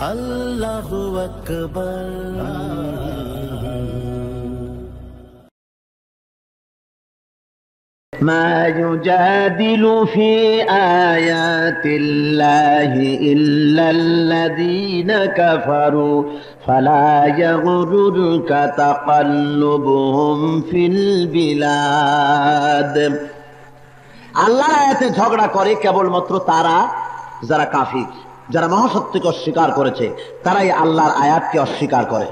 আল্লাহু আকবার। ما يجادل في آيات الله إلا الذين كفروا فلا يغررك تقلبهم في البلاد। আল্লাহর আয়াতে ঝগড়া করে কেবলমাত্র তারা যারা কাফির, যারা মহাসত্যকে অস্বীকার করেছে, তারাই আল্লাহর আয়াতকে অস্বীকার করে।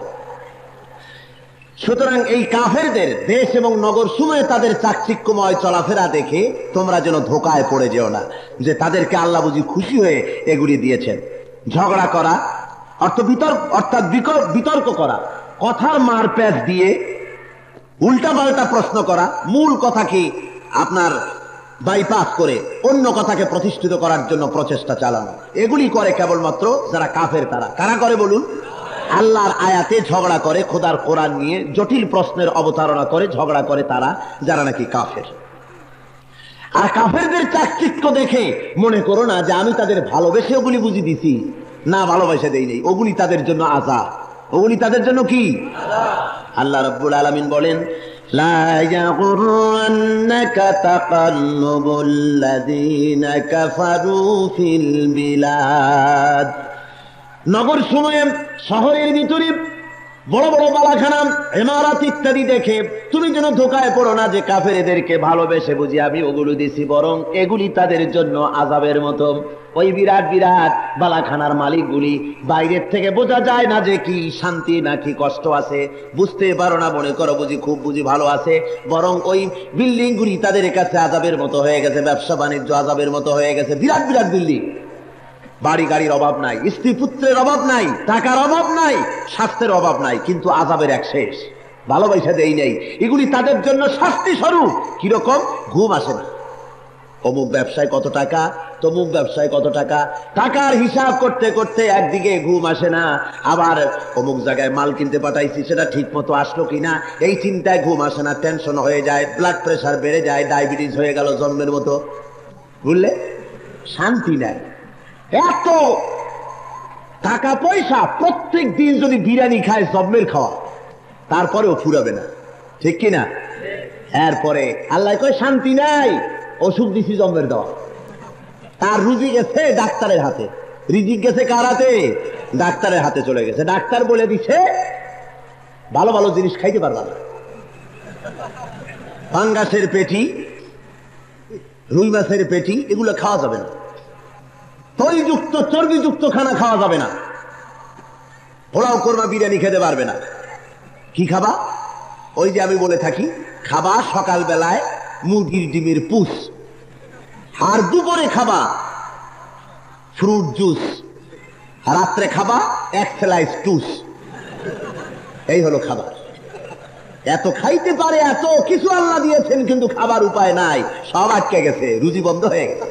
সুতরাং এই কাফেরদের দেশ এবং নগর সমূহে তাদের চাকচিক্যময় চলাফেরা দেখে তোমরা যেন ধোকায় পড়ে যেও না যে তাদেরকে আল্লাহ বুঝি খুশি হয়ে এগুলি দিয়েছেন। ঝগড়া করা অর্থাৎ বিতর্ক করা, কথার মারপ্যাচ দিয়ে উল্টাপাল্টা প্রশ্ন করা, মূল কথাকে আপনার বাইপাস করে অন্য কথাকে প্রতিষ্ঠিত করার জন্য প্রচেষ্টা চালানো, এগুলি করে কেবলমাত্র যারা কাফের। তারা কারা করে বলুন? আল্লাহর আয়াতে ঝগড়া করে, খোদার কোরআন নিয়ে জটিল প্রশ্নের অবতারণা করে ঝগড়া করে তারা, যারা নাকি কাফের। আর কাফেরদের চাকচিক্য দেখে মনে করো না যে আমি তাদের ভালোবেসে ওগুলি বুঝি দিছি, না, ভালোবাসা দেই নেই, ওগুলি তাদের জন্য আযাব, ওগুলি তাদের জন্য কি? আল্লাহ রাব্বুল আলামিন বলেন, লা ইয়াগুররান্নাকা তাকাল্লুবুল লাযীনা কাফারু ফিল বিলাদ। নগর সময়ে শহরের ভিতরে বড় বড় বালাখানা, ইমারত ইত্যাদি দেখে তুমি যেন ধোকায় পড়ো না যে কাফের এদেরকে ভালোবেসে বুঝি আমি ওগুলো দিছি, বরং এগুলি তাদের জন্য আযাবের মতো। ওই বিরাট বিরাট বালাখানার মালিকগুলি বাইরের থেকে বোঝা যায় না যে কি শান্তি নাকি কষ্ট আছে, বুঝতে পারো না, মনে করো বুঝি খুব বুঝি ভালো আছে, বরং ওই বিল্ডিং গুলি তাদের কাছে আযাবের মতো হয়ে গেছে, ব্যবসা বাণিজ্য আযাবের মতো হয়ে গেছে। বিরাট বিরাট বিল্ডিং, বাড়ি গাড়ির অভাব নাই, স্ত্রী পুত্রের অভাব নাই, টাকার অভাব নাই, স্বাস্থ্যের অভাব নাই, কিন্তু আযাবের এক শেষ, ভালোবাসা দেই নেই। এগুলি তাদের জন্য শাস্তি স্বরূপ। কিরকম? ঘুম আসে না, অমুক ব্যবসায় কত টাকা, তমুক ব্যবসায় কত টাকা, টাকার হিসাব করতে করতে একদিকে ঘুম আসে না, আবার অমুক জায়গায় মাল কিনতে পাঠাইছি সেটা ঠিক মতো আসলো কিনা এই চিন্তায় ঘুম আসে না, টেনশন হয়ে যায়, ব্লাড প্রেশার বেড়ে যায়, ডায়াবেটিস হয়ে গেল জন্মের মতো, বুঝলে? শান্তি নাই। এত টাকা পয়সা, প্রত্যেক দিন যদি বিরিয়ানি খায়, জন্মের খাওয়া, তারপরেও ফুরাবে না, ঠিক কিনা? এরপরে আল্লাহ কয় শান্তি নাই, ওষুধ দিছি জন্মের দেওয়া, তার রুজি গেছে ডাক্তারের হাতে, রিজিক গেছে কার হাতে? ডাক্তারের হাতে চলে গেছে। ডাক্তার বলে দিছে ভালো ভালো জিনিস খাইতে পারবা না, পাঙ্গাসের পেটি, রুই মাছের পেটি, এগুলো খাওয়া যাবে না, তৈযুক্ত চর্বিযুক্ত খানা খাওয়া যাবে না, পোলাও কোরমা বিরিয়ানি খেতে পারবে না। কি খাবা? ওই যে আমি বলে থাকি, খাবা সকাল বেলায় মুরগির ডিমের পুষ, আর দুপুরে খাবা ফ্রুট জুস, রাত্রে খাবা এক স্লাইস টুস। এই হলো খাবার। এত খাইতে পারে, এত কিছু আল্লাহ দিয়েছেন, কিন্তু খাবার উপায় নাই, সব আটকে গেছে, রুজি বন্ধ হয়ে গেছে,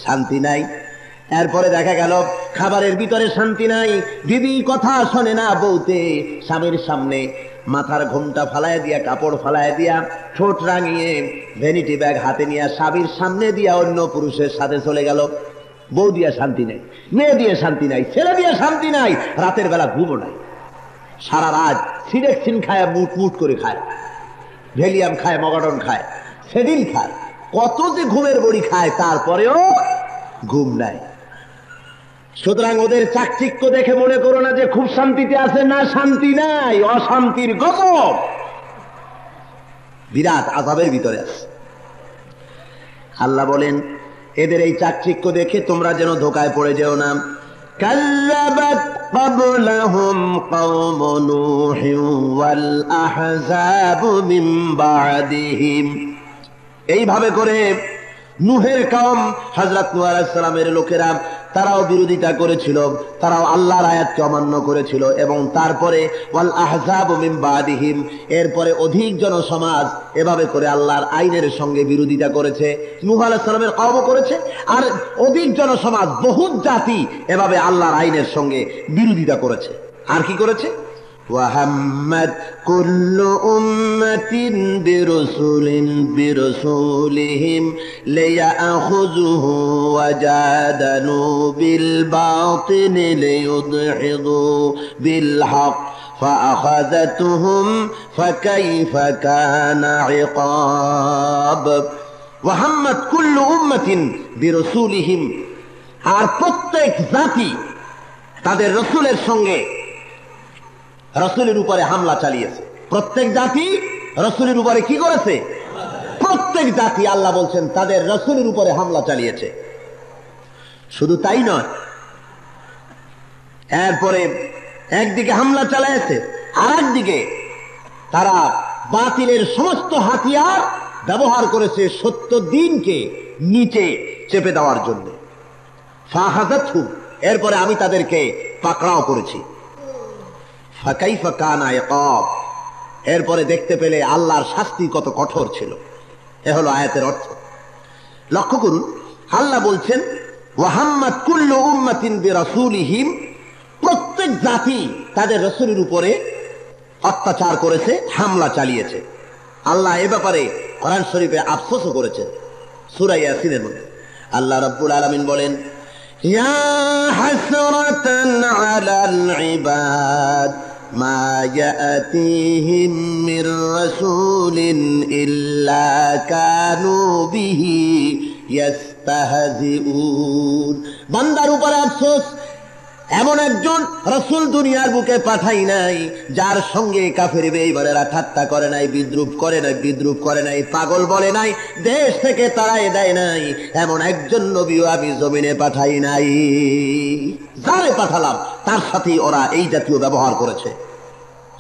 শান্তি নাই। এরপরে দেখা গেল খাবারের ভিতরে শান্তি নাই, দিদি কথা শোনে না বউতে, স্বামীর সামনে মাথার ঘোমটা ফালায় দিয়া, কাপড় ফালায় দিয়া, ঠোঁট রাঙিয়ে ভ্যানিটি ব্যাগ হাতে নিয়ে স্বামীর সামনে দিয়া অন্য পুরুষের সাথে চলে গেল। বউ দিয়া শান্তি নাই, মেয়ে দিয়ে শান্তি নাই, ছেলে দিয়ে শান্তি নাই, রাতের বেলা ঘুমও নাই, সারা রাত সিডেক্সিন খায়, মুট মুট করে খায়, ভ্যালিয়াম খায়, মগাডন খায়, সেদিন খায়, কত যে ঘুমের বড়ি খায়, তারপরেও ঘুম নাই। সুতরাং ওদের চাকচিক্য দেখে মনে করো না যে খুব শান্তিতে আছে, না, শান্তি নাই, অশান্তির গজব, বিরাট আযাবের ভিতরে আছে। আল্লাহ বলেন এদের এই চাকচিক্য দেখে তোমরা যেন ধোকায় পড়ে যেও না। কাল্লাবাত ক্বাবলাহুম কওম নূহিন ওয়াল আহজাবু মিন বা'দিহিম। এইভাবে করে নূহের কওম, হযরত নূহ আলাইহিস সালামের লোকেরা, তারাও বিরোধিতা করেছিল, তারাও আল্লাহর আয়াতকে অমান্য করেছিল। এবং তারপরে ওয়াল আহজাবু মিন বা'দিহিম, এরপরে অধিক জনসমাজ এভাবে করে আল্লাহর আইনের সঙ্গে বিরোধিতা করেছে। নূহ আলাইহিস সালামের কওমও করেছে, আর অধিক জনসমাজ, বহুত জাতি এভাবে আল্লাহর আইনের সঙ্গে বিরোধিতা করেছে। আর কি করেছে? وهمت كل أمة برسولهم ليأخذوه وجادلوا بالباطل ليدحضوا بالحق فأخذتهم فكيف كان عقاب وهمت كل أمة برسولهم আর প্রত্যেক জাতি তাদের রাসূলের সঙ্গে রাসূলের উপরে হামলা চালিয়েছে। প্রত্যেক জাতি রাসূলের উপরে কি করেছে? প্রত্যেক জাতি আল্লাহ বলছেন তাদের রাসূলের উপরে হামলা চালিয়েছে। শুধু তাই নয়, এরপরে একদিকে হামলা চালিয়েছে, আর একদিকে তারা বাতিলের সমস্ত হাতিয়ার ব্যবহার করেছে সত্য দ্বীনকে নিচে চেপে দেওয়ার জন্য। ফাখাযাতহুম, এরপরে আমি তাদেরকে পাকড়াও করেছি। ফাকাইফা কানা ইকাব, এরপরে দেখতে পেলে আল্লাহর শাস্তি কত কঠোর ছিল। এ হলো আয়াতের অর্থ। লক্ষ্য করুন, আল্লাহ বলছেন ওয়াহাম্মাত কুল্লু উম্মাতিন বিরাসূলিহিম, প্রত্যেক জাতি তাদের রাসূলের উপরে অত্যাচার করেছে, হামলা চালিয়েছে। আল্লাহ এ ব্যাপারে কোরআন শরীফে আফসোসও করেছেন সূরা ইয়াসিনের মধ্যে। আল্লাহ রাব্বুল আলামিন বলেন ইয়া হাসরাতান আলাল ইবাদ মা ইয়াতিহিম মির রাসূলিন ইল্লা কানু বিহি ইস্তাহজিউন। বান্দার উপরে আফসোস, এমন একজন রাসূল দুনিয়ার বুকে পাঠাই নাই যার সঙ্গে কাফের বেঈমানেরা ঠাট্টা করে নাই, বিদ্রুপ করে নাই, পাগল বলে নাই, দেশ থেকে তাড়ায় দেয় নাই। এমন একজন নবীও আমি জমিনে পাঠাই নাই। যারে পাঠালাম তার সাথে ওরা এই জাতীয় ব্যবহার করেছে,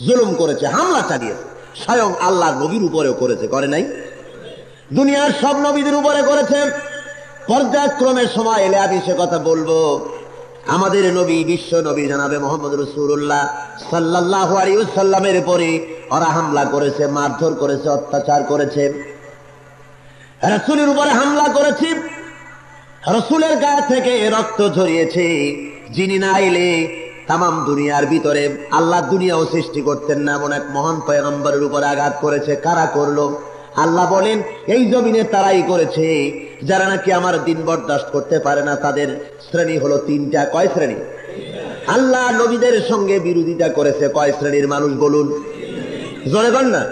জুলুম করেছে, হামলা চালিয়েছে। স্বয়ং আল্লাহ নবীর উপরেও করেছে, করে নাই? দুনিয়ার সব নবীদের উপরে করেছে। পর্যায়ক্রমের সময় এলে আমি সে কথা বলবো। আমাদের নবী, বিশ্ব নবী জনাবে মুহাম্মদ রাসূলুল্লাহ সাল্লাল্লাহু আলাইহি ওয়াসাল্লামের উপরে ওরা হামলা করেছে, মারধর করেছে, অত্যাচার করেছে। রাসূলের উপরে হামলা করেছে, রাসূলের গা থেকে রক্ত ঝরিয়েছে। যিনি না এলে তামাম দুনিয়ার ভিতরে আল্লাহ দুনিয়াও সৃষ্টি করতেন না, এমন এক মহান পয়গম্বরের উপরে আঘাত করেছে। কারা করলো? আল্লাহ বলেন এই জমিনে তারাই করেছে যারা নাকি আমার দিন বরদাস্ত করতে পারে না। তাদের শ্রেণী হলো তিনটা। কয় শ্রেণী? আল্লাহ নবীদের সঙ্গে বিরোধিতা করেছে কয় শ্রেণীর মানুষ বলুন? জোরে বলেন না,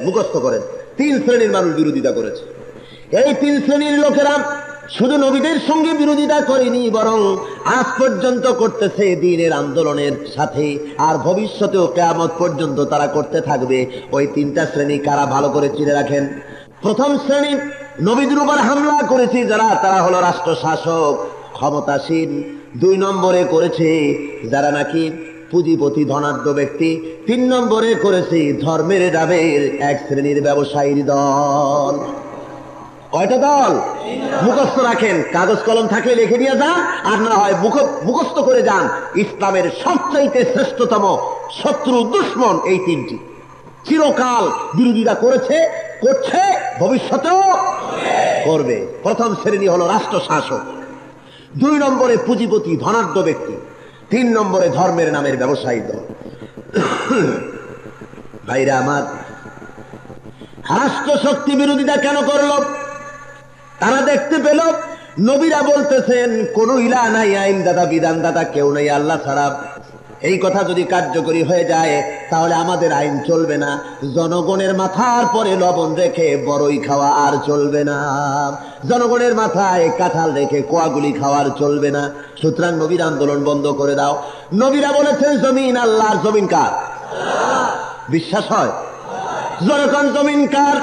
মুখস্থ করেন। তিন শ্রেণীর মানুষ বিরোধিতা করেছে। এই তিন শ্রেণীর লোকেরা শুধু নবীদের সঙ্গে বিরোধিতা করেনি, বরং আজ পর্যন্ত করতেছে দ্বীনের আন্দোলনের সাথে, আর ভবিষ্যতেও কিয়ামত পর্যন্ত তারা করতে থাকবে। ওই তিনটা শ্রেণী কারা ভালো করে চিনে রাখেন। প্রথম শ্রেণী নবীদের উপর হামলা করেছে যারা, তারা হলো রাষ্ট্র শাসক, ক্ষমতাসীন। দুই নম্বরে করেছে যারা নাকি পুঁজিপতি, ধনাঢ্য ব্যক্তি। তিন নম্বরে করেছে ধর্মের নামের এক শ্রেণীর ব্যবসায়ীর দল। কয়টা দল? মুখস্থ রাখেন, কাগজ কলম থাকলে লিখে নিয়ে যান, আর না হয় মুখস্থ করে যান। ইসলামের সবচাইতে শ্রেষ্ঠতম শত্রু, দুশ্মন এই তিনটি। চিরকাল বিরোধিতা করেছে, করছে, ভবিষ্যতেও করবে। প্রথম শ্রেণী হলো রাষ্ট্র শাসক, দুই নম্বরে পুঁজিপতি, ধনাঢ্য ব্যক্তি, তিন নম্বরে ধর্মের নামের ব্যবসায়ী দল। ভাইরা আমার, রাষ্ট্র শক্তি বিরোধিতা কেন করল? তারা দেখতে পেল নবীরা বলতেছেন কোন ইলাহ নাই, আইনদাতা, বিধানদাতা কেউ নেই আল্লাহ ছাড়া। এই কথা যদি কার্যকরী হয়ে যায় তাহলে আমাদের আইন চলবে না। জনগণের মাথার পরে লবণ রেখে বড়ই খাওয়া আর চলবে না, জনগণের মাথায় কাঁঠাল রেখে কোয়াগুলি খাওয়ার চলবে না। সুতরাং নবীর আন্দোলন বন্ধ করে দাও। নবীরা বলেছেন জমিন আল্লাহর। জমিন কার? বিশ্বাস হয়? জনগণ জমিন কার?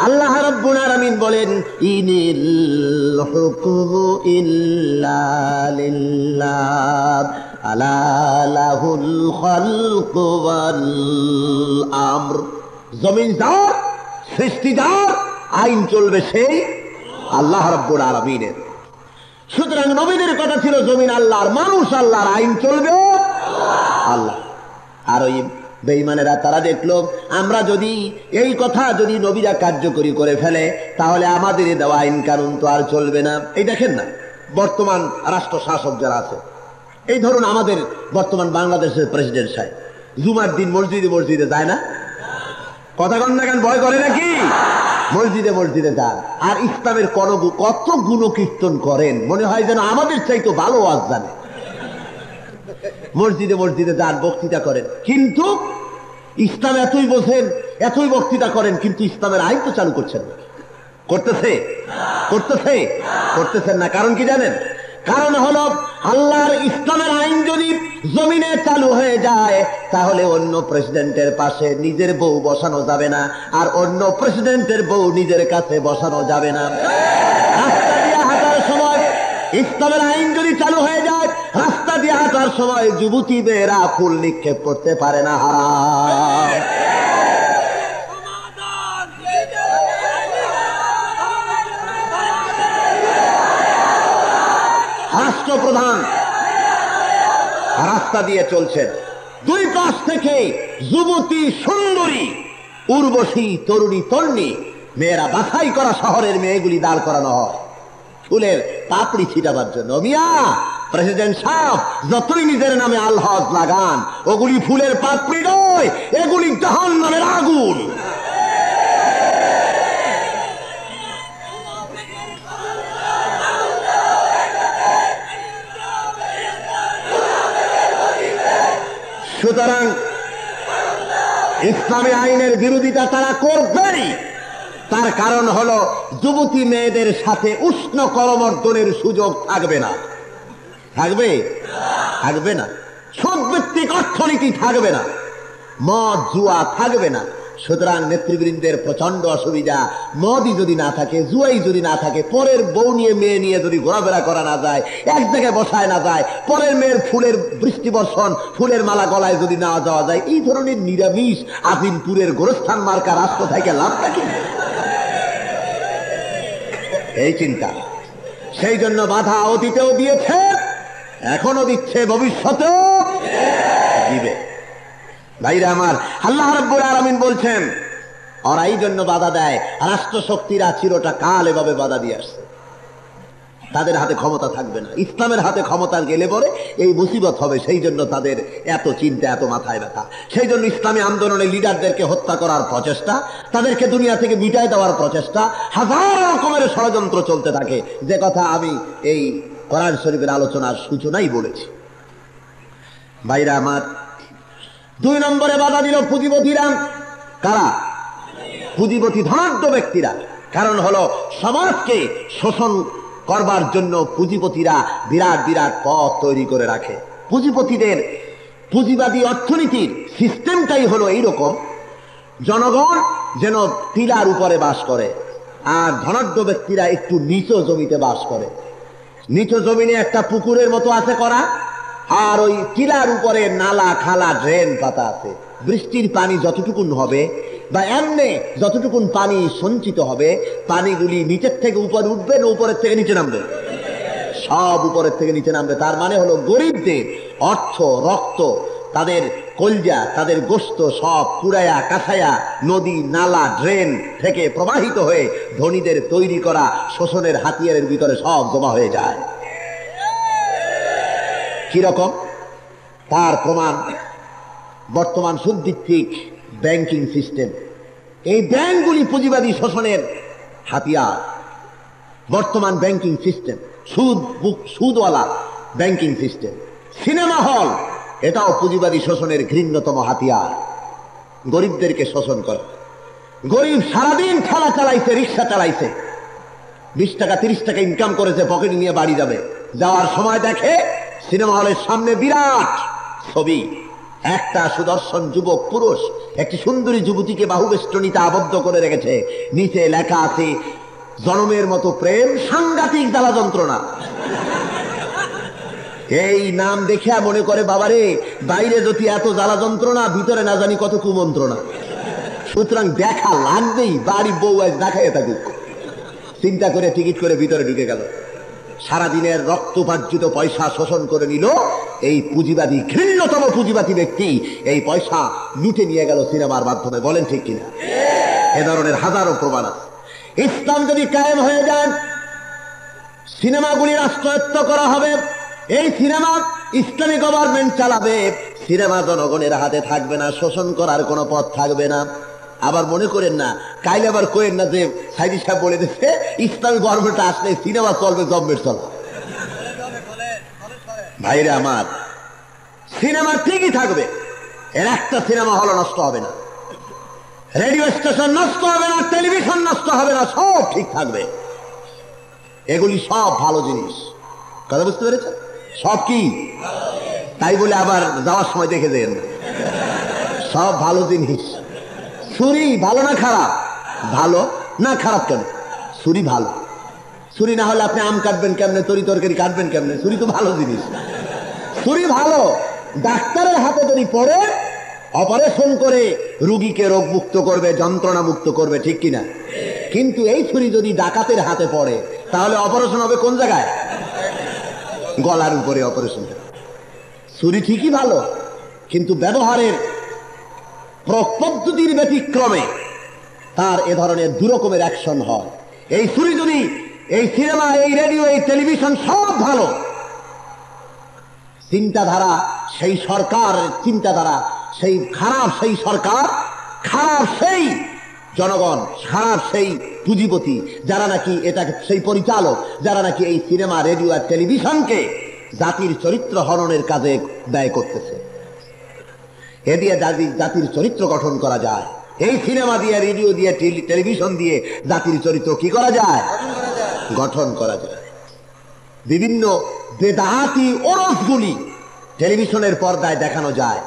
আল্লাহ রাব্বুল আলামিন বলেন ইনিল হুকমু ইল্লা লিল্লাহ আলা লাহুল খালকু ওয়াল আমর। জমিন যার, সৃষ্টি যার, আইন চলবে সেই আল্লাহ রাব্বুল আলামিনের। সুতরাং নবীদের কথা ছিল জমিন আল্লাহর, মানুষ আল্লাহর, আইন চলবে আল্লাহ। আর ওই বেঈমানেরা তারা দেখলো আমরা যদি এই কথা যদি নবীরা কার্যকরী করে ফেলে তাহলে আমাদের দেওয়া আইন কানুন তো আর চলবে না। এই দেখেন না বর্তমান রাষ্ট্র শাসক যারা আছে, এই ধরুন আমাদের বর্তমান বাংলাদেশের প্রেসিডেন্ট সাহেব জুমার দিন মসজিদে মসজিদে যায় না? কথা কন না কেন, ভয় করে নাকি? মসজিদে মসজিদে যান আর ইসলামের কত গুণকীর্তন করেন, মনে হয় যেন আমাদের চাইতে ভালো ওয়াজ জানে। মসজিদে মসজিদে যান, বক্তৃতা করেন, কিন্তু ইসলাম এতই বোঝেন, এতই বক্তৃতা করেন, কিন্তু ইসলামের আইন তো চালু করছেন না। করতেছেন না। কারণ কি জানেন? কারণ হলো আল্লাহর ইসলামের আইন যদি জমিনে চালু হয়ে যায় তাহলে অন্য প্রেসিডেন্টের পাশে নিজের বউ বসানো যাবে না, আর অন্য প্রেসিডেন্টের বউ নিজের কাছে বসানো যাবে না। রাস্তা দিয়ে হাঁটার সময় ইসলামের আইন যদি চালু হয়ে যায়, রাস্তা দিয়ে হাঁটার সময় যুবতীদেরা ফুল নিক্ষেপ করতে পারে না, হারাম। রাষ্ট্রপ্রধান রাস্তা দিয়ে চলছেন, দুই পাশ থেকে যুবতী সুন্দরী উর্বশী তরুণী তরুণী মেয়েরা বাছাই করা শহরের মেয়েগুলি দাঁড় করানো হয় ফুলের পাপড়ি ছিটাবার জন্য। মিয়া প্রেসিডেন্ট সাহেব যতই নিজের নামে আলহজ লাগান, ওগুলি ফুলের পাপড়ি নয়, এগুলি জাহান্নামের আগুন। সুতরাং ইসলামী আইনের বিরোধিতা তারা করবেই। তার কারণ হলো যুবতী মেয়েদের সাথে উষ্ণ করমর্দনের সুযোগ থাকবে না। সুদ ভিত্তিক অর্থনীতি থাকবে না, মদ জুয়া থাকবে না। সুতরাং নেতৃবৃন্দের প্রচন্ড অসুবিধা। মদই যদি না থাকে, জুয়াই যদি না থাকে, পরের বউ নিয়ে মেয়ে নিয়ে যদি ঘোরাফেরা করা না যায়, এক জায়গায় বসায় না যায়, পরের মেয়ের ফুলের বৃষ্টি বর্ষণ, ফুলের মালা গলায় যদি না যাওয়া যায়, এই ধরনের নিরামিষ আজিমপুরের গোরস্থান মার্কা রাষ্ট্র থেকে লাভ থাকে এই চিন্তা। সেই জন্য বাধা অতীতেও দিয়েছে, এখনো দিচ্ছে, ভবিষ্যতেও দিবে। ভাইরা আমার, আল্লাহ রাব্বুল আলামিন বলছেন ওরা এই জন্য বাধা দেয়, রাষ্ট্র শক্তিরা চিরটা কাল এভাবে বাধা দিয়ে আসছে, তাদের হাতে ক্ষমতা থাকবে না। ইসলামের হাতে ক্ষমতা গেলে পরে এই মুসিবত হবে, সেই জন্য তাদের এত চিন্তা, এত মাথায় ব্যথা। সেই জন্য ইসলামী আন্দোলনের লিডারদেরকে হত্যা করার প্রচেষ্টা, তাদেরকে দুনিয়া থেকে মিটায় দেওয়ার প্রচেষ্টা, হাজার রকমের ষড়যন্ত্র চলতে থাকে, যে কথা আমি এই কোরআন শরীফের আলোচনার সূচনাই বলেছি। ভাইরা আমার, 2 নম্বরে বাধা দিল পুঁজিপতিরা। কারা? পুঁজিপতি ধনাঢ্য ব্যক্তিরা। কারণ হলো সমাজকে শোষণ করবার জন্য পুঁজিপতিরা বিরাট বিরাট পথ তৈরি করে রাখে। পুঁজিপতিদের পুঁজিবাদী অর্থনীতির সিস্টেমটাই হলো এইরকম, জনগণ যেন টিলার উপরে বাস করে, আর ধনাঢ্য ব্যক্তিরা একটু নিচু জমিতে বাস করে। নিচু জমিনে একটা পুকুরের মতো আছে করা, আর ওই টিলার উপরে নালা খালা ড্রেন পাতা আছে। বৃষ্টির পানি যতটুকুন হবে বা এমনি যতটুকুন পানি সঞ্চিত হবে, পানিগুলি নিচের থেকে উপরে উঠবে না উপরের থেকে নিচে নামবে? সব উপরের থেকে নিচে নামবে। তার মানে হলো গরিবদের অর্থ, রক্ত, তাদের কলজা, তাদের গোশত সব পুড়ায়া কাছায়া নদী নালা ড্রেন থেকে প্রবাহিত হয়ে ধনীদের তৈরি করা শোষণের হাতিয়ারের ভিতরে সব জমা হয়ে যায়। কিরকম? তার প্রমাণ বর্তমান সুদভিত্তিক ব্যাংকিং সিস্টেম। এই ব্যাংকগুলি পুঁজিবাদী শোষণের হাতিয়ার। বর্তমান ব্যাংকিং সিস্টেম সুদওয়ালা ব্যাংকিং সিস্টেম। সিনেমা হল, এটাও পুঁজিবাদী শোষণের ঘৃণ্যতম হাতিয়ার। গরিবদেরকে শোষণ করে। গরিব সারাদিন ঠেলা চালাইছে, রিক্সা চালাইছে, 20 টাকা 30 টাকা ইনকাম করেছে, পকেটে নিয়ে বাড়ি যাবে। যাওয়ার সময় দেখে সিনেমা হলের সামনে বিরাট ছবি, একটা সুদর্শন যুবক পুরুষ একটি সুন্দরী যুবতীকে বাহুবেষ্টনীতে আবদ্ধ করে রেখেছে। নিচে লেখা আছে জনমের মতো প্রেম, সাংঘাতিক জ্বালা যন্ত্রণা। এই নাম দেখে মনে করে বাবারে, বাইরে যদি এত জ্বালা যন্ত্রণা, ভিতরে না জানি কত কুমন্ত্রণা। সুতরাং দেখা লাগবেই, বাড়ি বউ আজ দেখায় থাকুক। চিন্তা করে টিকিট করে ভিতরে ঢুকে গেল। সারাদিনের রক্তপার্জিত পয়সা শোষণ করে নিল এই পুঁজিবাদী, ঘৃণ্যতম পুঁজিবাদী ব্যক্তি। এই পয়সা লুটে নিয়ে গেল সিনেমার মাধ্যমে। বলেন ঠিক কিনা? এ ধরনের হাজারো প্রমাণ আছে। ইসলাম যদি কায়েম হয়ে যায়, সিনেমাগুলি রাষ্ট্রায়ত্ত করা হবে, এই সিনেমা ইসলামী গভর্নমেন্ট চালাবে, সিনেমা জনগণের হাতে থাকবে না, শোষণ করার কোনো পথ থাকবে না। আবার মনে করেন না, কাইলে আবার করেন না যে সাইদি সাহেব বলে দিচ্ছে ইসলামী গভর্নমেন্ট আসলে সিনেমা চলবে, গভর্নমেন্ট চলবে। ভাইরে আমার, সিনেমা ঠিকই থাকবে, এর একটা সিনেমা হল নষ্ট হবে না, রেডিও স্টেশন নষ্ট হবে না, টেলিভিশন নষ্ট হবে না, সব ঠিক থাকবে। এগুলি সব ভালো জিনিস, কথা বুঝতে পেরেছেন? সব কি তাই বলে আবার যাওয়ার সময় দেখে দেন, সব ভালো জিনিস। ছুরি ভালো না খারাপ? ভালো না, খারাপ কেন? ছুরি ভালো। ছুরি না হলে আপনি আম কাটবেন কেমনে, তরি তরকারি কাটবেন কেমনে? ছুরি তো ভালো জিনিস, ছুরি ভালো। ডাক্তারের হাতে যদি পড়ে অপারেশন করে রুগীকে রোগ মুক্ত করবে, যন্ত্রণা মুক্ত করবে, ঠিক কিনা? কিন্তু এই ছুরি যদি ডাকাতের হাতে পড়ে তাহলে অপারেশন হবে কোন জায়গায়? গলার উপরে অপারেশন। ছুরি ঠিকই ভালো, কিন্তু ব্যবহারের পদ্ধতির ব্যতিক্রমে তার এ ধরনের দু রকমের অ্যাকশন হয়। এই ছুরি যদি, এই সিনেমা, এই রেডিও, এই টেলিভিশন সব ভালো, চিন্তাধারা সেই সরকার, চিন্তাধারা সেই খারাপ, সেই সরকার খারাপ, সেই জনগণ খারাপ, সেই পুঁজিপতি যারা নাকি এটাকে, সেই পরিচালক যারা নাকি এই সিনেমা, রেডিও আর টেলিভিশনকে জাতির চরিত্র হননের কাজে ব্যয় করতেছে। এ দিয়ে জাতির চরিত্র গঠন করা যায়। এই সিনেমা দিয়ে, রেডিও দিয়ে, টেলিভিশন দিয়ে জাতির চরিত্র কি করা যায়? গঠন করা যায়। বিভিন্ন বেদাতি ওরসগুলি টেলিভিশনের পর্দায় দেখানো যায়।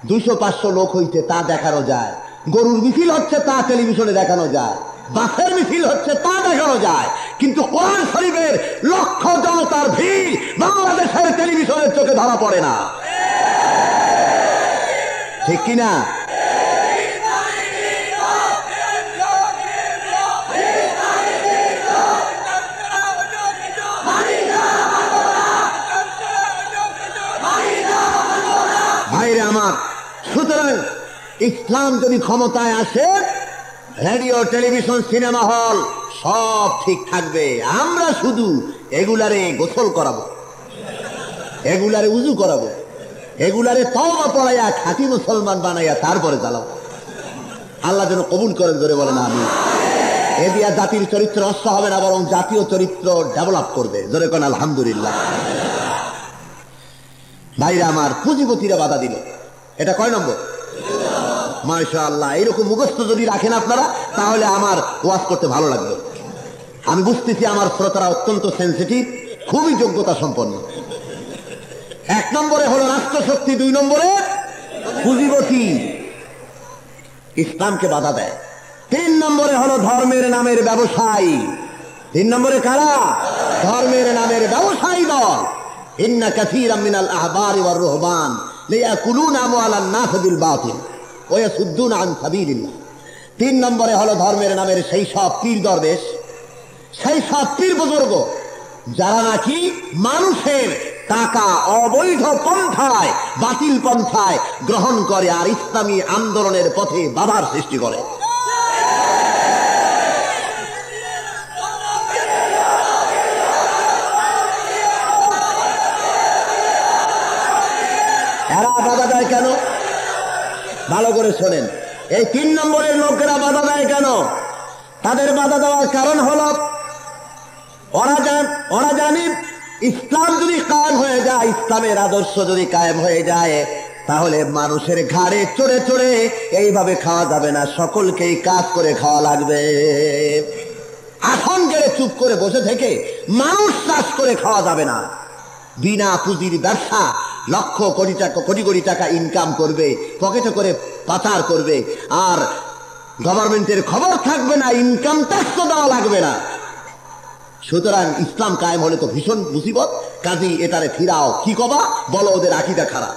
200-500 লোক হইতে তা দেখানো যায়। গরুর মিছিল হচ্ছে তা টেলিভিশনে দেখানো যায়। বাসের মিছিল হচ্ছে তা দেখানো যায়। কিন্তু কোরআন শরীফের লক্ষ জনতার ভিড় বাংলাদেশের টেলিভিশনের চোখে ধরা পড়ে না, ঠিক কিনা? ভাইরে আমার, সুতরাং ইসলাম যদি ক্ষমতায় আসে, রেডিও, টেলিভিশন, সিনেমা হল সব ঠিক থাকবে। আমরা শুধু এগুলারে গোসল করাবো, এগুলারে উজু করাবো, এগুলারে তওবা পড়াইয়া খাঁটি মুসলমান বানাইয়া তারপরে চালাবো। আল্লাহ যেন কবুল করেন, ধরে বলেন আমিন। এ দিয়া জাতির চরিত্র নষ্ট হবে না, বরং জাতীয় চরিত্র ডেভেলপ করবে, ধরে কোন আলহামদুলিল্লাহ। ভাইরা আমার, পুঁজিপতিরা বাধা দিল, এটা কয় নম্বর? মাশাআল্লাহ। এইরকম মুখস্থ যদি রাখেন আপনারা, তাহলে আমার ওয়াজ করতে ভালো লাগবে। আমি বুঝতেছি আমার শ্রোতারা অত্যন্ত সেন্সিটিভ, খুবই যোগ্যতা সম্পন্ন। 1 নম্বরে হলো রাষ্ট্রশক্তি, 2 নম্বরে পুঁজিপতি ইসলামকে বাধা দেয়, 3 নম্বরে হলো ধর্মের নামের ব্যবসায়ী। 3 নম্বরে কারা? ধর্মের নামের ব্যবসায়ী দল। ইন্না কাসীরাম মিনাল আহবারি ওয়ার রুহবান লিয়াকুলুনা আমওয়ালান নাস বিল বাতিল ওয়া ইয়াসুদ্দুনা আন সাবিলিল্লাহ। 3 নম্বরে হলো ধর্মের নামের সেই সব পীর দরবেশ, সেই সব পীর বুজুর্গ যারা নাকি মানুষের টাকা অবৈধ পন্থায়, বাতিল পন্থায় গ্রহণ করে আর ইসলামী আন্দোলনের পথে বাধার সৃষ্টি করে। এরা বাধা দেয় কেন? ভালো করে শোনেন। এই 3 নম্বরের লোকেরা বাধা দেয় কেন? তাদের বাধা দেওয়ার কারণ হলো ওরা জানে ইসলাম যদি কায়েম হয়ে যায়, ইসলামের আদর্শ যদি কায়েম হয়ে যায়, তাহলে মানুষের ঘাড়ে চড়ে চড়ে এইভাবে খাওয়া যাবে না, সকলকেই কাজ করে খাওয়া লাগবে। আসন গেড়ে চুপ করে বসে থেকে মানুষ চাষ করে খাওয়া যাবে না। বিনা পুঁজির ব্যবসা, লক্ষ কোটি কোটি টাকা ইনকাম করবে, পকেটে করে পাচার করবে, আর গভর্নমেন্টের খবর থাকবে না, ইনকাম ট্যাক্স দেওয়া লাগবে না। সুতরাং ইসলাম কায়েম হলে তো ভীষণ মুসিবত। কাজী এটারে ফিরাও, কি কবা? বলো ওদের আকীদা খারাপ।